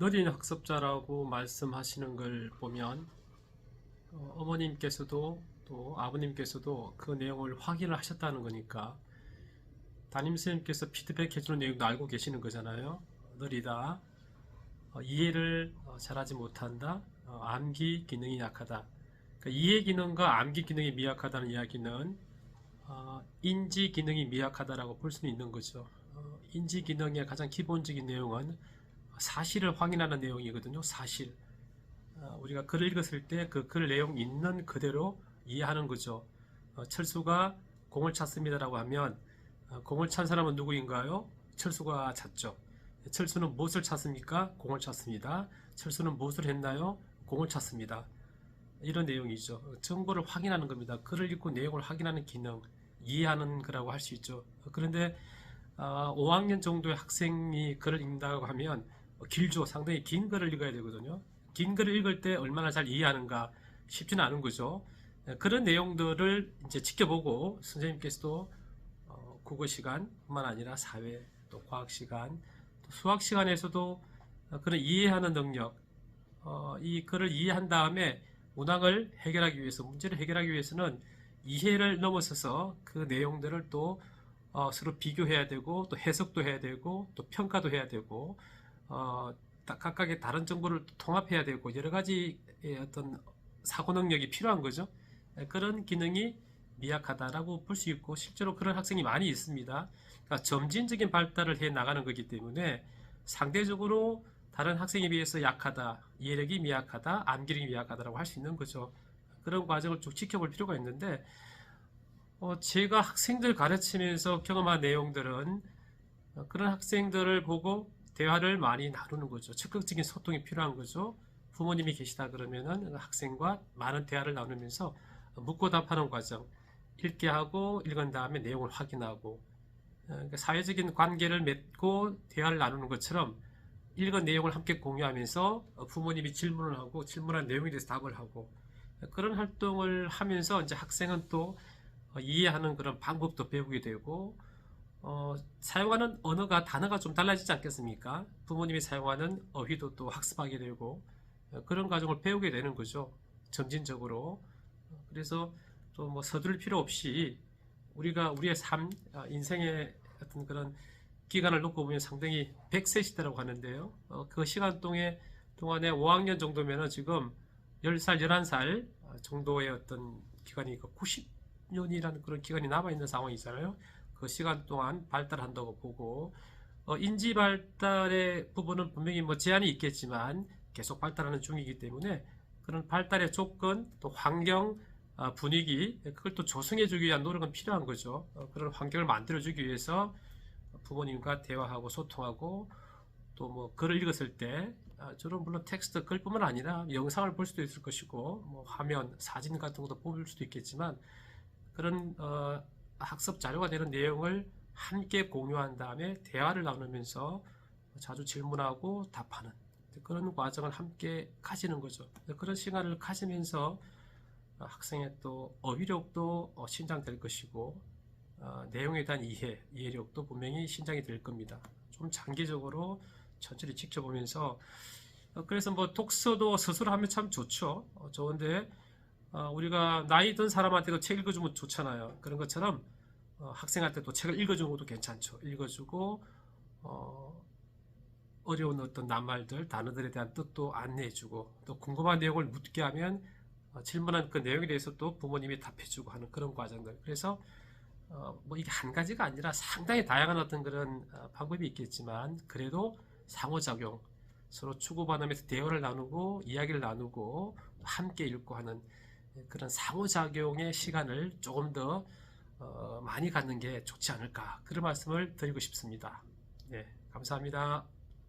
느린 학습자라고 말씀하시는 걸 보면 어머님께서도 또 아버님께서도 그 내용을 확인을 하셨다는 거니까 담임선생님께서 피드백 해주는 내용도 알고 계시는 거잖아요. 느리다, 이해를 잘하지 못한다, 암기 기능이 약하다. 그러니까 이해 기능과 암기 기능이 미약하다는 이야기는 인지 기능이 미약하다라고 볼 수는 있는 거죠. 인지 기능의 가장 기본적인 내용은 사실을 확인하는 내용이거든요. 사실. 우리가 글을 읽었을 때 그 글 내용 있는 그대로 이해하는 거죠. 철수가 공을 찼습니다라고 하면 공을 찬 사람은 누구인가요? 철수가 찼죠. 철수는 무엇을 찼습니까? 공을 찼습니다. 철수는 무엇을 했나요? 공을 찼습니다. 이런 내용이죠. 정보를 확인하는 겁니다. 글을 읽고 내용을 확인하는 기능, 이해하는 거라고 할 수 있죠. 그런데 5학년 정도의 학생이 글을 읽는다고 하면 길죠. 상당히 긴 글을 읽어야 되거든요. 긴 글을 읽을 때 얼마나 잘 이해하는가 쉽지는 않은 거죠. 그런 내용들을 이제 지켜보고 선생님께서도 국어 시간뿐만 아니라 사회, 또 과학 시간, 또 수학 시간에서도 그런 이해하는 능력, 이 글을 이해한 다음에 문항을 해결하기 위해서, 문제를 해결하기 위해서는 이해를 넘어서서 그 내용들을 또 서로 비교해야 되고, 또 해석도 해야 되고, 또 평가도 해야 되고, 각각의 다른 정보를 통합해야 되고, 여러 가지의 어떤 사고 능력이 필요한 거죠. 그런 기능이 미약하다라고 볼 수 있고, 실제로 그런 학생이 많이 있습니다. 그러니까 점진적인 발달을 해 나가는 거기 때문에 상대적으로 다른 학생에 비해서 약하다, 이해력이 미약하다, 암기력이 미약하다라고 할 수 있는 거죠. 그런 과정을 쭉 지켜볼 필요가 있는데, 제가 학생들 가르치면서 경험한 내용들은 그런 학생들을 보고 대화를 많이 나누는 거죠. 적극적인 소통이 필요한 거죠. 부모님이 계시다 그러면은 학생과 많은 대화를 나누면서 묻고 답하는 과정, 읽게 하고 읽은 다음에 내용을 확인하고, 그러니까 사회적인 관계를 맺고 대화를 나누는 것처럼 읽은 내용을 함께 공유하면서 부모님이 질문을 하고 질문한 내용에 대해서 답을 하고, 그런 활동을 하면서 이제 학생은 또 이해하는 그런 방법도 배우게 되고, 사용하는 언어가, 단어가 좀 달라지지 않겠습니까? 부모님이 사용하는 어휘도 또 학습하게 되고, 그런 과정을 배우게 되는 거죠. 점진적으로. 그래서 또 뭐 서두를 필요 없이 우리가 우리의 삶, 인생의 어떤 그런 기간을 놓고 보면 상당히 100세 시대라고 하는데요. 그 시간 동안에 5학년 정도면은 지금 10살, 11살 정도의 어떤 기간이 90년이라는 그런 기간이 남아있는 상황이잖아요. 그 시간 동안 발달한다고 보고, 인지 발달의 부분은 분명히 뭐 제한이 있겠지만 계속 발달하는 중이기 때문에 그런 발달의 조건, 또 환경, 분위기, 그걸 또 조성해주기 위한 노력은 필요한 거죠. 그런 환경을 만들어주기 위해서 부모님과 대화하고 소통하고, 또 뭐 글을 읽었을 때 저는 물론 텍스트 글뿐만 아니라 영상을 볼 수도 있을 것이고, 뭐 화면, 사진 같은 것도 볼 수도 있겠지만, 그런 학습 자료가 되는 내용을 함께 공유한 다음에 대화를 나누면서 자주 질문하고 답하는 그런 과정을 함께 가지는 거죠. 그런 시간을 가지면서 학생의 또 어휘력도 신장될 것이고, 내용에 대한 이해력도 분명히 신장이 될 겁니다. 좀 장기적으로 천천히 지켜보면서, 그래서 뭐 독서도 스스로 하면 참 좋죠. 좋은데 우리가 나이 든 사람한테도 책 읽어주면 좋잖아요. 그런 것처럼 학생한테도 책을 읽어주는 것도 괜찮죠. 읽어주고 어려운 어떤 낱말들, 단어들에 대한 뜻도 안내해주고, 또 궁금한 내용을 묻게 하면 질문한 그 내용에 대해서 또 부모님이 답해주고 하는 그런 과정들. 그래서 뭐 이게 한 가지가 아니라 상당히 다양한 어떤 그런 방법이 있겠지만, 그래도 상호작용, 서로 주고받으면서 대화를 나누고 이야기를 나누고 함께 읽고 하는 그런 상호작용의 시간을 조금 더 많이 갖는 게 좋지 않을까, 그런 말씀을 드리고 싶습니다. 네, 감사합니다.